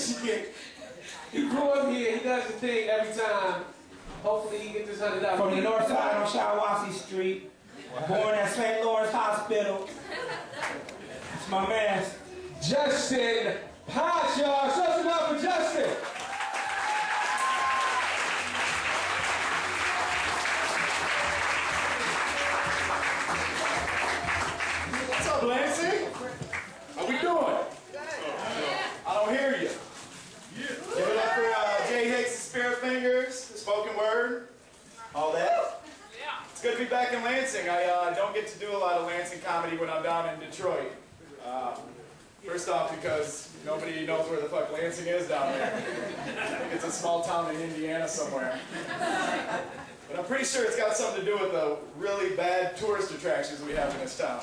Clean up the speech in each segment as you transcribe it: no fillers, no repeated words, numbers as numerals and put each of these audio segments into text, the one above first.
Michigan. He grew up here. He does the thing every time. Hopefully he gets this $100. From the north side on Shiawassee Street. Born at St. Lawrence Hospital. It's my man. Justin Potts, y'all. Show some love for Justin. What's up, Lansing? How we doing? I don't hear you. Give it up for Jay Hicks' Spirit Fingers, the spoken word, all that. It's good to be back in Lansing. I don't get to do a lot of Lansing comedy when I'm down in Detroit. First off, because nobody knows where the fuck Lansing is down there. I think it's a small town in Indiana somewhere. But I'm pretty sure it's got something to do with the really bad tourist attractions we have in this town.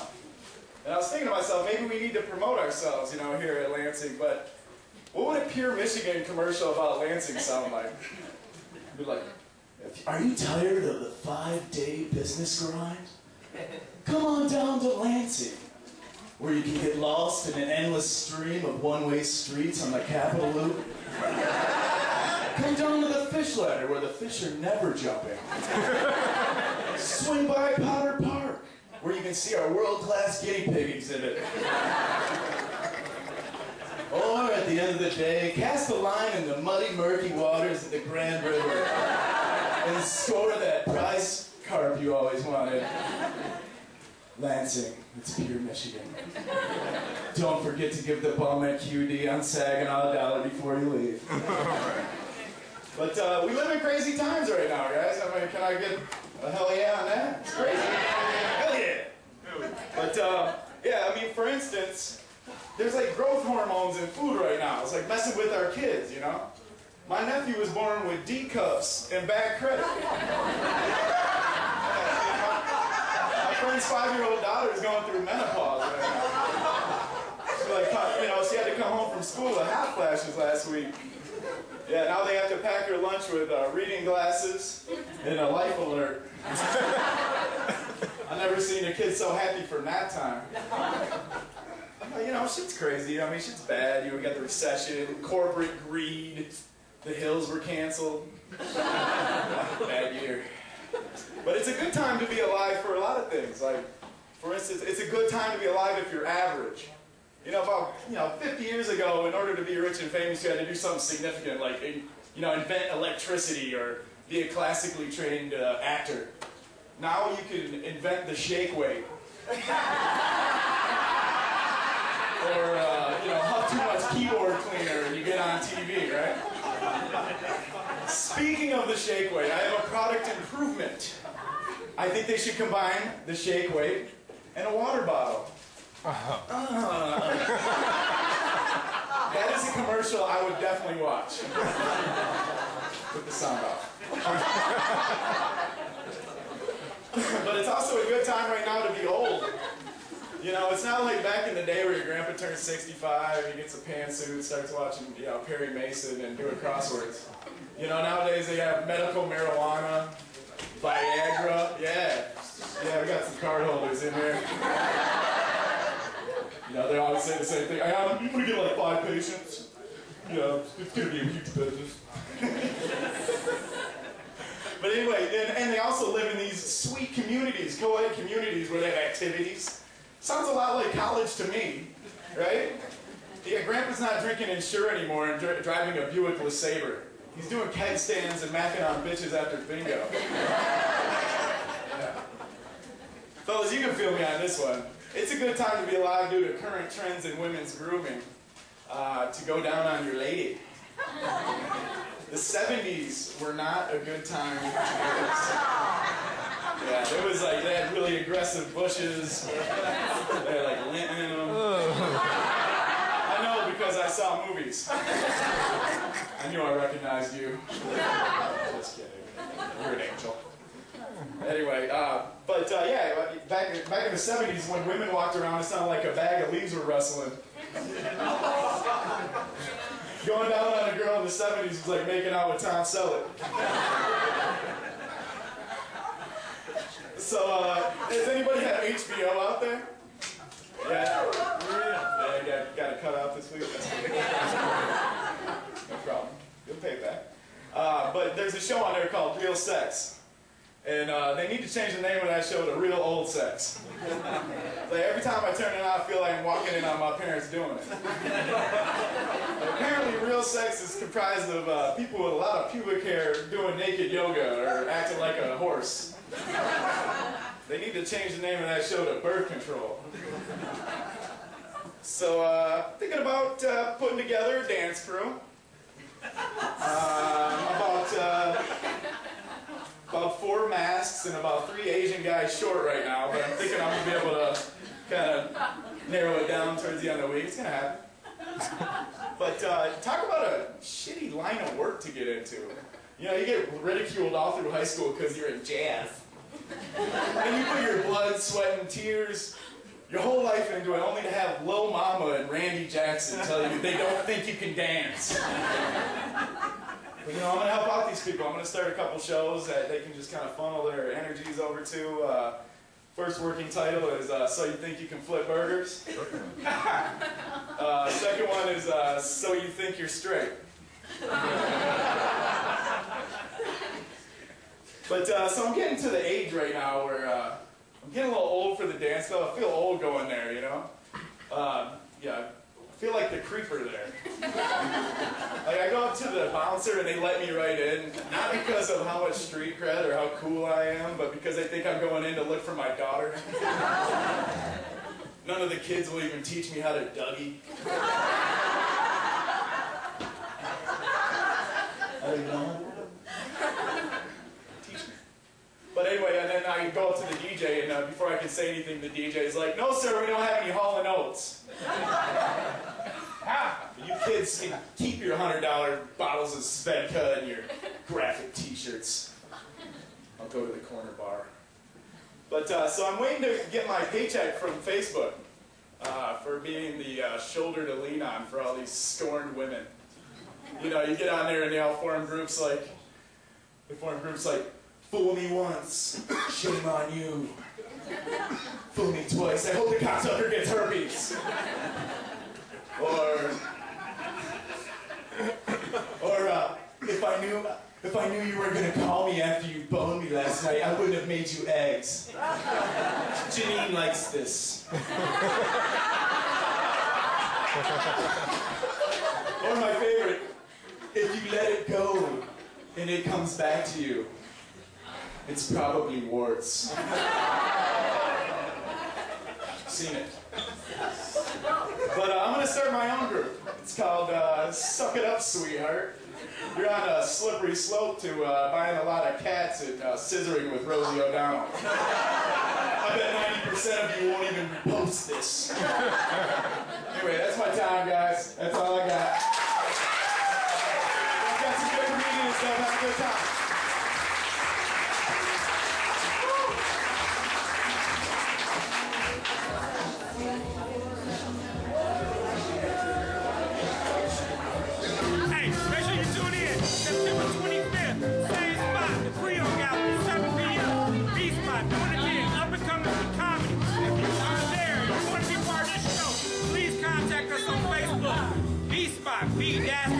And I was thinking to myself, maybe we need to promote ourselves, you know, here at Lansing, but what would a Pure Michigan commercial about Lansing sound like? It'd be like, are you tired of the 5-day business grind? Come on down to Lansing, where you can get lost in an endless stream of one-way streets on the Capitol Loop. Come down to the fish ladder, where the fish are never jumping. Swing by Potter Park, where you can see our world-class guinea pig exhibit. Or, at the end of the day, cast a line in the muddy, murky waters of the Grand River and score that prize carp you always wanted. Lansing, it's Pure Michigan. Don't forget to give the bum at QD on Saginaw $1 before you leave. But we live in crazy times right now, guys. I mean, can I get a hell yeah on that? It's crazy. Hell yeah. But, yeah, I mean, for instance, there's like growth hormones in food right now. It's like messing with our kids, you know? My nephew was born with D cups and bad credit. My friend's 5-year-old daughter is going through menopause right now. She, like, you know, she had to come home from school with hot flashes last week. Yeah, now they have to pack her lunch with reading glasses and a life alert. I've never seen a kid so happy for nap time. You know, shit's crazy. I mean, shit's bad. You know, we got the recession, corporate greed, the Hills were canceled. Bad year. But it's a good time to be alive for a lot of things. Like, for instance, it's a good time to be alive if you're average. You know, about 50 years ago, in order to be rich and famous, you had to do something significant, like, you know, invent electricity or be a classically trained actor. Now you can invent the shake weight. Or, you know, huff too much keyboard cleaner and you get on TV, right? Speaking of the shake weight, I have a product improvement. I think they should combine the shake weight and a water bottle. That is a commercial I would definitely watch. Put the sound off. But it's also a good time right now to be old. You know, it's not like back in the day where your grandpa turns 65, he gets a pantsuit, starts watching, you know, Perry Mason and doing crosswords. You know, nowadays they have medical marijuana, Viagra, yeah, we got some card holders in there. You know, they always say the same thing. I'm gonna get like 5 patients. You know, it's gonna be a huge business. But anyway, and they also live in these sweet communities, co-ed communities where they have activities. Sounds a lot like college to me, right? Yeah, Grandpa's not drinking Ensure anymore and driving a Buick LeSabre. He's doing keg stands and macking on bitches after bingo. Yeah. Fellas, you can feel me on this one. It's a good time to be alive due to current trends in women's grooming. To go down on your lady. The 70s were not a good time to do this. Yeah, it was like, they had really aggressive bushes. They had like lint in them. I know because I saw movies. I knew I recognized you. Just kidding. You're an angel. Anyway, yeah, back in the 70s when women walked around, it sounded like a bag of leaves were rustling. Going down on a girl in the 70s was like making out with Tom Selleck. So, does anybody have HBO out there? Yeah? Yeah, got it cut out this week. there's a show on there called Real Sex. And they need to change the name of that show to Real Old Sex. Like every time I turn it on, I feel like I'm walking in on my parents doing it. Apparently, real sex is comprised of people with a lot of pubic hair doing naked yoga or acting like a horse. They need to change the name of that show to Birth Control. So, thinking about putting together a dance crew. About 4 masks and about 3 Asian guys short right now, but I'm thinking I'm going to be able to kind of narrow it down towards the end of the week. It's going to happen. But talk about a shitty line of work to get into. You know, you get ridiculed all through high school because you're in jazz. And you put your blood, sweat, and tears your whole life into it only to have Lil Mama and Randy Jackson tell you they don't think you can dance. But, you know, I'm going to help out these people. I'm going to start a couple shows that they can just kind of funnel their energies over to. First working title is So You Think You Can Flip Burgers. Second one is So You Think You're Straight. But so I'm getting to the age right now where I'm getting a little old for the dance club. I feel old going there, you know? Yeah, I feel like the creeper there. Like I go up to the bouncer and they let me right in, not because of how much street cred or how cool I am, but because they think I'm going in to look for my daughter. None of the kids will even teach me how to Dougie. I don't know. Teach me. But anyway, and then I go up to the DJ, and before I can say anything, the DJ is like, "No, sir, we don't have any Hall & Oates." You kids can keep your $100 bottles of Svedka and your graphic T-shirts. I'll go to the corner bar. But so I'm waiting to get my paycheck from Facebook for being the shoulder to lean on for all these scorned women. You know, you get on there and they all form groups like, fool me once, shame on you. Fool me twice, I hope the cocksucker gets herpes. Or if I knew you were gonna call me after you boned me last night, I wouldn't have made you eggs. Janine likes this. Or my favorite, if you let it go and it comes back to you, it's probably warts. Seen it. But I'm going to start my own group. It's called Suck It Up, Sweetheart. You're on a slippery slope to buying a lot of cats and scissoring with Rosie O'Donnell. I bet 90% of you won't even repost this. Anyway, that's my time, guys. That's all I got. We've got some good comedians, so have a good time. September 25th, same spot, the Creole Gallery, 7 p.m. Bspot, doing it again, up and coming with comedy. If you are there and you want to be part of this show, please contact us on Facebook. Bspot, B-S